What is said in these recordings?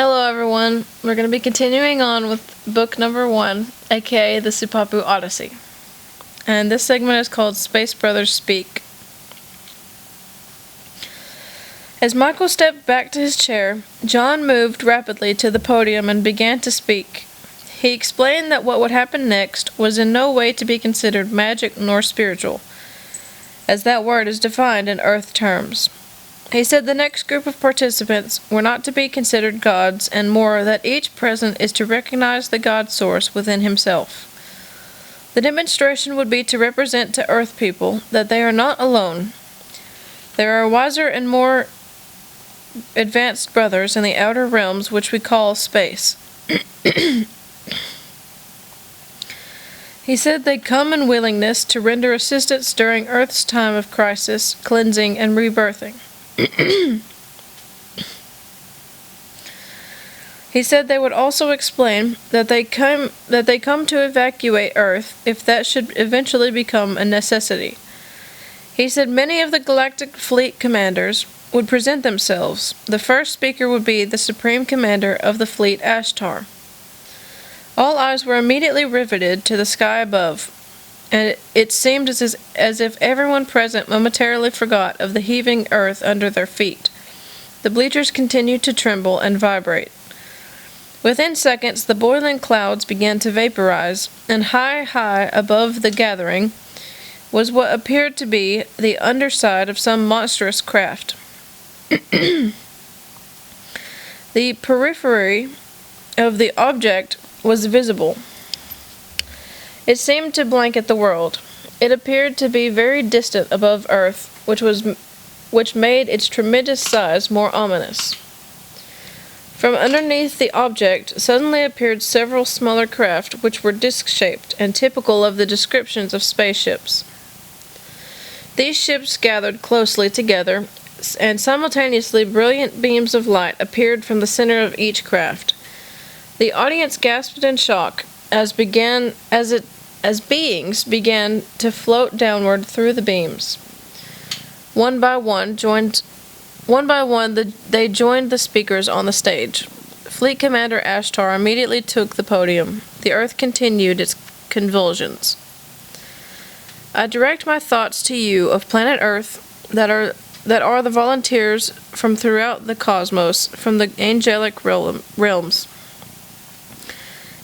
Hello everyone, we're going to be continuing on with book number 1, aka the Sipapu Oddessy. And this segment is called Space Brothers Speak. As Michael stepped back to his chair, John moved rapidly to the podium and began to speak. He explained that what would happen next was in no way to be considered magic nor spiritual, as that word is defined in Earth terms. He said the next group of participants were not to be considered gods, and more, that each present is to recognize the God source within himself. The demonstration would be to represent to Earth people that they are not alone. There are wiser and more advanced brothers in the outer realms, which we call space. He said they'd come in willingness to render assistance during Earth's time of crisis, cleansing, and rebirthing. He said they would also explain that they come to evacuate Earth if that should eventually become a necessity. He said many of the galactic fleet commanders would present themselves. The first speaker would be the Supreme Commander of the fleet, Ashtar. All eyes were immediately riveted to the sky above, and it seemed as if everyone present momentarily forgot of the heaving earth under their feet. The bleachers continued to tremble and vibrate. Within seconds, the boiling clouds began to vaporize, and high above the gathering was what appeared to be the underside of some monstrous craft. The periphery of the object was visible. It seemed to blanket the world. It appeared to be very distant above Earth, which made its tremendous size more ominous. From underneath the object suddenly appeared several smaller craft, which were disc-shaped and typical of the descriptions of spaceships. These ships gathered closely together, and simultaneously brilliant beams of light appeared from the center of each craft. The audience gasped in shock as beings began to float downward through the beams. One by one, they joined the speakers on the stage. Fleet Commander Ashtar immediately took the podium. The Earth continued its convulsions. I direct my thoughts to you of planet Earth that are the volunteers from throughout the cosmos, from the angelic realms,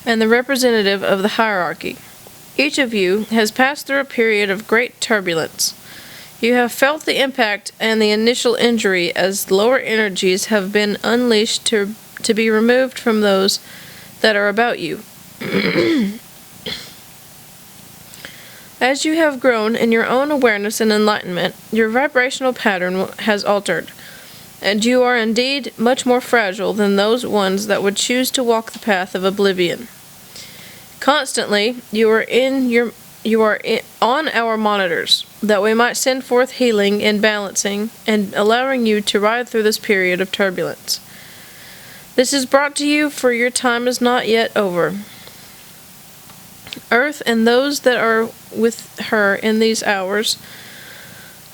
and the representative of the hierarchy. Each of you has passed through a period of great turbulence. You have felt the impact and the initial injury as lower energies have been unleashed to be removed from those that are about you. As you have grown in your own awareness and enlightenment, your vibrational pattern has altered, and you are indeed much more fragile than those ones that would choose to walk the path of oblivion. Constantly, you are on our monitors, that we might send forth healing and balancing, and allowing you to ride through this period of turbulence. This is brought to you, for your time is not yet over. Earth and those that are with her in these hours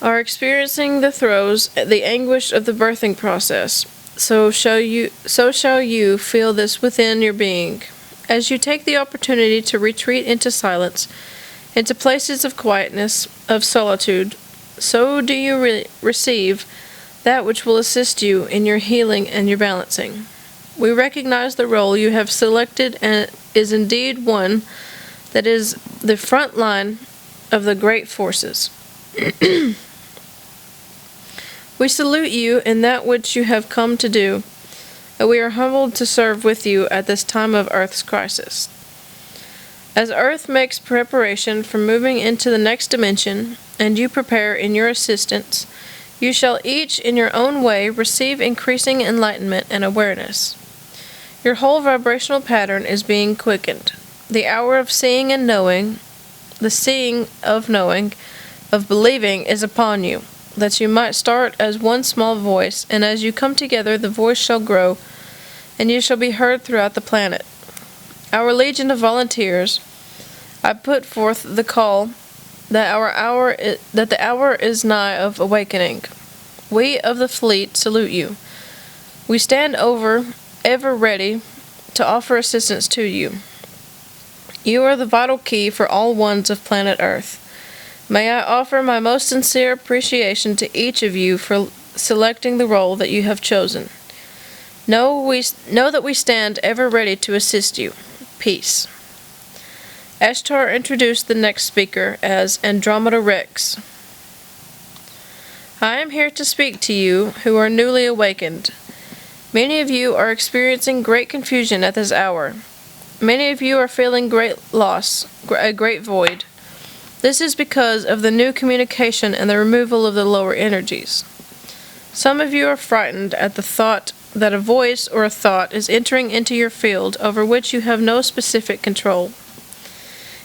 are experiencing the throes, the anguish of the birthing process. So shall you feel this within your being. As you take the opportunity to retreat into silence, into places of quietness, of solitude, so do you receive that which will assist you in your healing and your balancing. We recognize the role you have selected, and is indeed one that is the front line of the great forces. We salute you in that which you have come to do, and we are humbled to serve with you at this time of Earth's crisis. As Earth makes preparation for moving into the next dimension, and you prepare in your assistance, you shall each in your own way receive increasing enlightenment and awareness. Your whole vibrational pattern is being quickened. The hour of seeing and knowing, the seeing of knowing, of believing is upon you, that you might start as one small voice, and as you come together the voice shall grow, and you shall be heard throughout the planet. Our legion of volunteers, I put forth the call that the hour is nigh of awakening. We of the fleet salute you. We stand over ever ready to offer assistance to you. You are the vital key for all ones of planet Earth. May I offer my most sincere appreciation to each of you for selecting the role that you have chosen. Know that we stand ever ready to assist you. Peace. Ashtar introduced the next speaker as Andromeda Rex. I am here to speak to you who are newly awakened. Many of you are experiencing great confusion at this hour. Many of you are feeling great loss, a great void. This is because of the new communication and the removal of the lower energies. Some of you are frightened at the thought that a voice or a thought is entering into your field over which you have no specific control.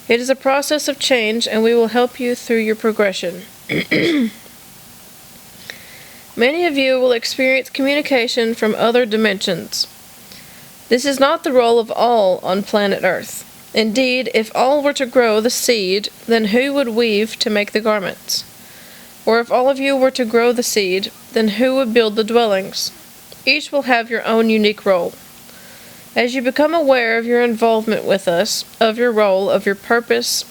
It is a process of change, and we will help you through your progression. Many of you will experience communication from other dimensions. This is not the role of all on planet Earth. Indeed, if all were to grow the seed, then who would weave to make the garments? Or if all of you were to grow the seed, then who would build the dwellings? Each will have your own unique role. As you become aware of your involvement with us, of your role, of your purpose,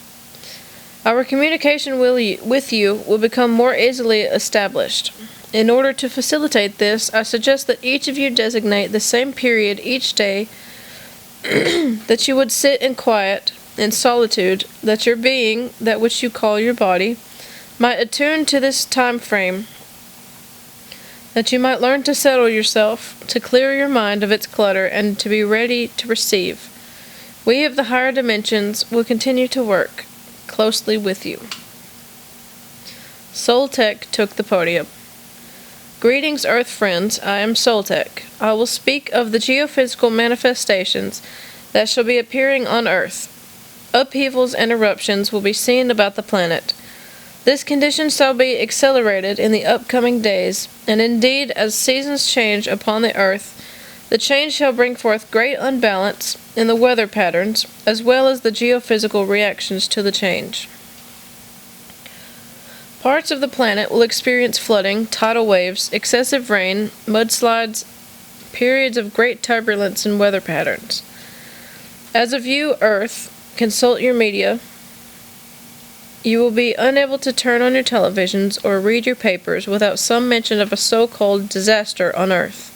our communication with you will become more easily established. In order to facilitate this, I suggest that each of you designate the same period each day that you would sit in quiet, in solitude, that your being, that which you call your body, might attune to this time frame, that you might learn to settle yourself, to clear your mind of its clutter, and to be ready to receive. We of the higher dimensions will continue to work closely with you. Soltech took the podium. Greetings, Earth friends. I am Soltech. I will speak of the geophysical manifestations that shall be appearing on Earth. Upheavals and eruptions will be seen about the planet. This condition shall be accelerated in the upcoming days, and indeed, as seasons change upon the Earth, the change shall bring forth great unbalance in the weather patterns, as well as the geophysical reactions to the change. Parts of the planet will experience flooding, tidal waves, excessive rain, mudslides, periods of great turbulence and weather patterns. As of you, Earth, consult your media. You will be unable to turn on your televisions or read your papers without some mention of a so-called disaster on Earth.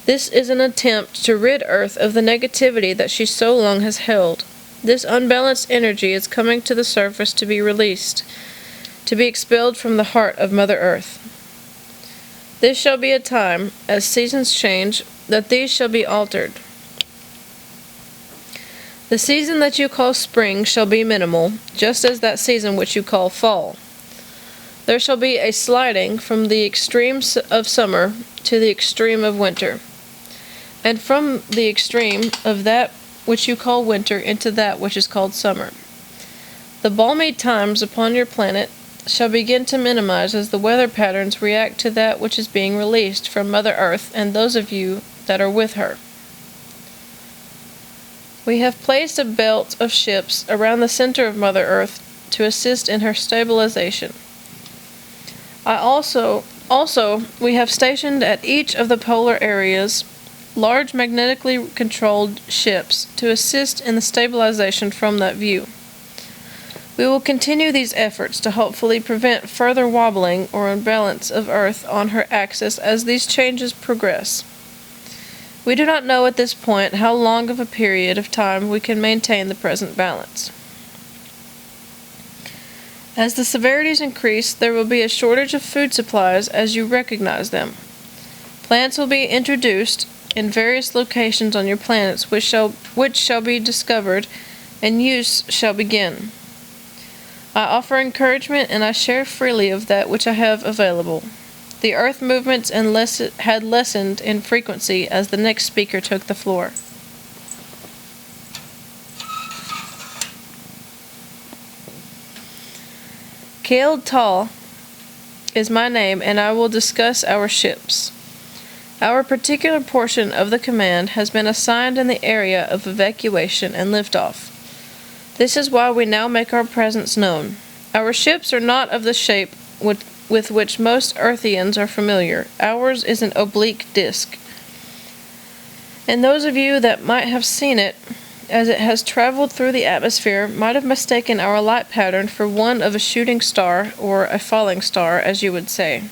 This is an attempt to rid Earth of the negativity that she so long has held. This unbalanced energy is coming to the surface to be released, to be expelled from the heart of Mother Earth. This shall be a time, as seasons change, that these shall be altered. The season that you call spring shall be minimal, just as that season which you call fall. There shall be a sliding from the extreme of summer to the extreme of winter, and from the extreme of that which you call winter into that which is called summer. The balmy times upon your planet shall begin to minimize as the weather patterns react to that which is being released from Mother Earth and those of you that are with her. We have placed a belt of ships around the center of Mother Earth to assist in her stabilization. We have stationed at each of the polar areas large magnetically controlled ships to assist in the stabilization from that view. We will continue these efforts to hopefully prevent further wobbling or imbalance of Earth on her axis as these changes progress. We do not know at this point how long of a period of time we can maintain the present balance. As the severities increase, there will be a shortage of food supplies as you recognize them. Plants will be introduced in various locations on your planets which shall be discovered, and use shall begin. I offer encouragement, and I share freely of that which I have available. The Earth movements had lessened in frequency as the next speaker took the floor. Kael Tal is my name, and I will discuss our ships. Our particular portion of the command has been assigned in the area of evacuation and liftoff. This is why we now make our presence known. Our ships are not of the shape with which most Earthians are familiar. Ours is an oblique disc. And those of you that might have seen it, as it has traveled through the atmosphere, might have mistaken our light pattern for one of a shooting star, or a falling star, as you would say.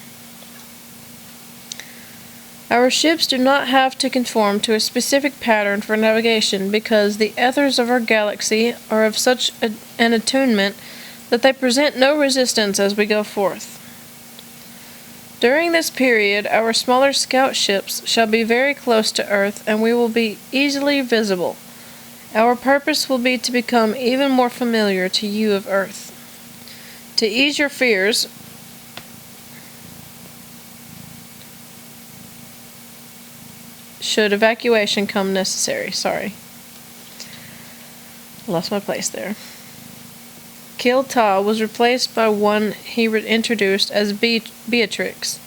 Our ships do not have to conform to a specific pattern for navigation, because the ethers of our galaxy are of such an attunement that they present no resistance as we go forth. During this period, our smaller scout ships shall be very close to Earth, and we will be easily visible. Our purpose will be to become even more familiar to you of Earth. To ease your fears, should evacuation come necessary. Lost my place there. Kilta was replaced by one he introduced as Beatrix.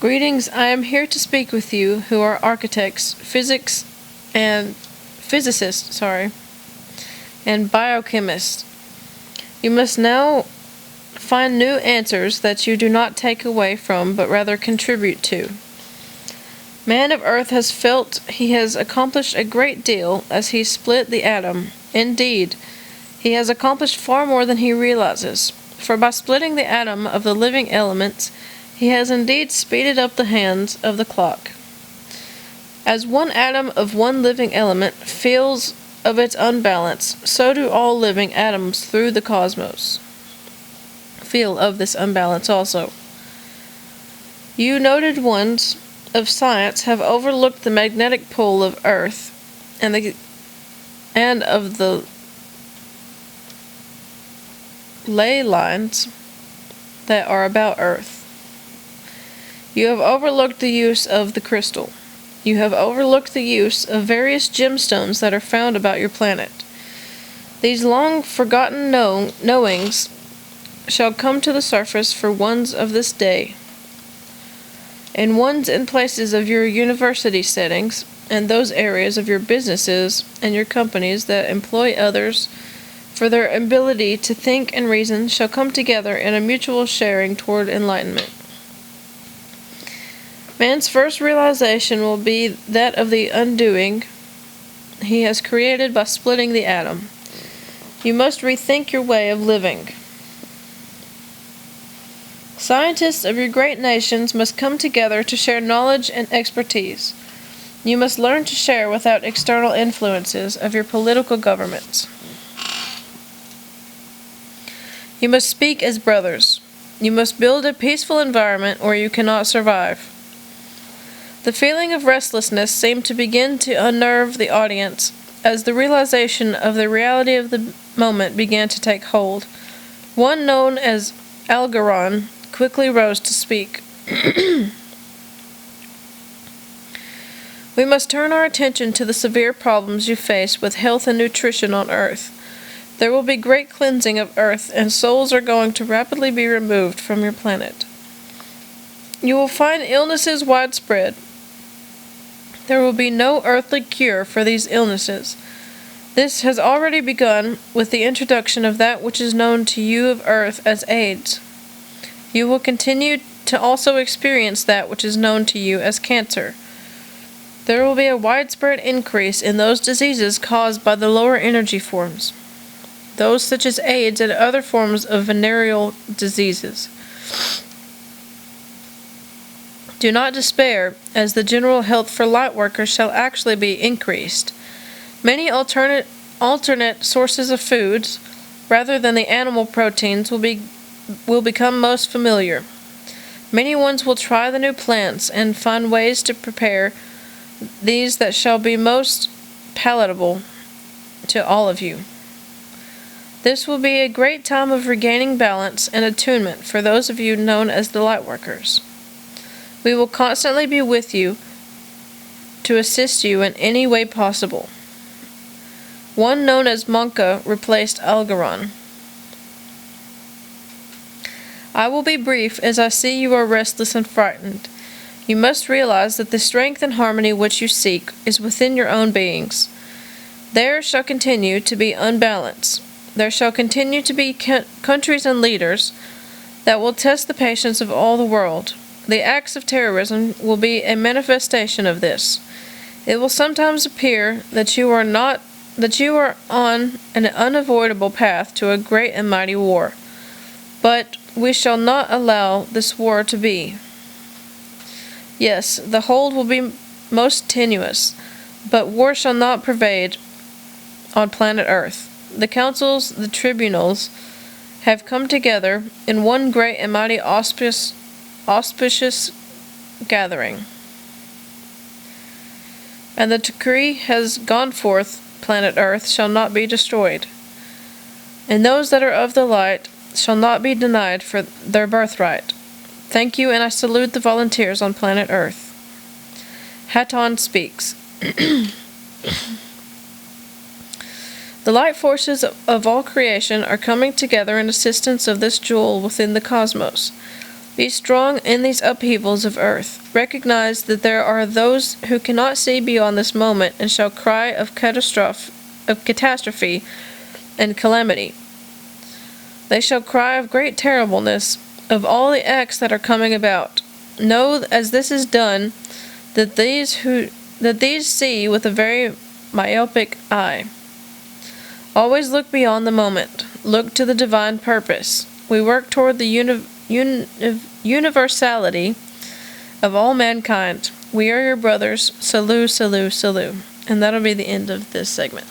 Greetings, I am here to speak with you who are architects, physicists, and biochemists. You must now find new answers that you do not take away from, but rather contribute to. Man of Earth has felt he has accomplished a great deal as he split the atom. Indeed, he has accomplished far more than he realizes, for by splitting the atom of the living elements, he has indeed speeded up the hands of the clock. As one atom of one living element feels of its unbalance, so do all living atoms through the cosmos feel of this unbalance also. You noted ones of science have overlooked the magnetic pull of Earth and of the ley lines that are about Earth. You have overlooked the use of the crystal. You have overlooked the use of various gemstones that are found about your planet. These long forgotten knowings shall come to the surface for ones of this day, and ones in places of your university settings, and those areas of your businesses and your companies that employ others, for their ability to think and reason shall come together in a mutual sharing toward enlightenment. Man's first realization will be that of the undoing he has created by splitting the atom. You must rethink your way of living. Scientists of your great nations must come together to share knowledge and expertise. You must learn to share without external influences of your political governments. You must speak as brothers. You must build a peaceful environment or you cannot survive. The feeling of restlessness seemed to begin to unnerve the audience as the realization of the reality of the moment began to take hold. One known as Algernon quickly rose to speak. We must turn our attention to the severe problems you face with health and nutrition on Earth. There will be great cleansing of Earth, and souls are going to rapidly be removed from your planet. You will find illnesses widespread. There will be no earthly cure for these illnesses. This has already begun with the introduction of that which is known to you of Earth as AIDS. You will continue to also experience that which is known to you as cancer. There will be a widespread increase in those diseases caused by the lower energy forms, those such as AIDS and other forms of venereal diseases. Do not despair, as the general health for light workers shall actually be increased. Many alternate sources of foods, rather than the animal proteins, will become most familiar. Many ones will try the new plants and find ways to prepare these that shall be most palatable to all of you. This will be a great time of regaining balance and attunement for those of you known as the light workers. We will constantly be with you to assist you in any way possible. One known as Monka replaced Algernon. I will be brief, as I see you are restless and frightened. You must realize that the strength and harmony which you seek is within your own beings. There shall continue to be unbalance. There shall continue to be countries and leaders that will test the patience of all the world. The acts of terrorism will be a manifestation of this. It will sometimes appear that you are on an unavoidable path to a great and mighty war. But we shall not allow this war to be. Yes, the hold will be most tenuous, but war shall not pervade on planet Earth. The councils, the tribunals, have come together in one great and mighty auspicious gathering. And the decree has gone forth, planet Earth shall not be destroyed. And those that are of the light shall not be denied for their birthright. Thank you, and I salute the volunteers on planet Earth. Haton speaks. The light forces of all creation are coming together in assistance of this jewel within the cosmos. Be strong in these upheavals of earth. Recognize that there are those who cannot see beyond this moment and shall cry of catastrophe and calamity. They shall cry of great terribleness of all the acts that are coming about. Know, as this is done, that these see with a very myopic eye. Always look beyond the moment. Look to the divine purpose. We work toward the universality of all mankind. We are your brothers. Salut, salut, salut. And that'll be the end of this segment.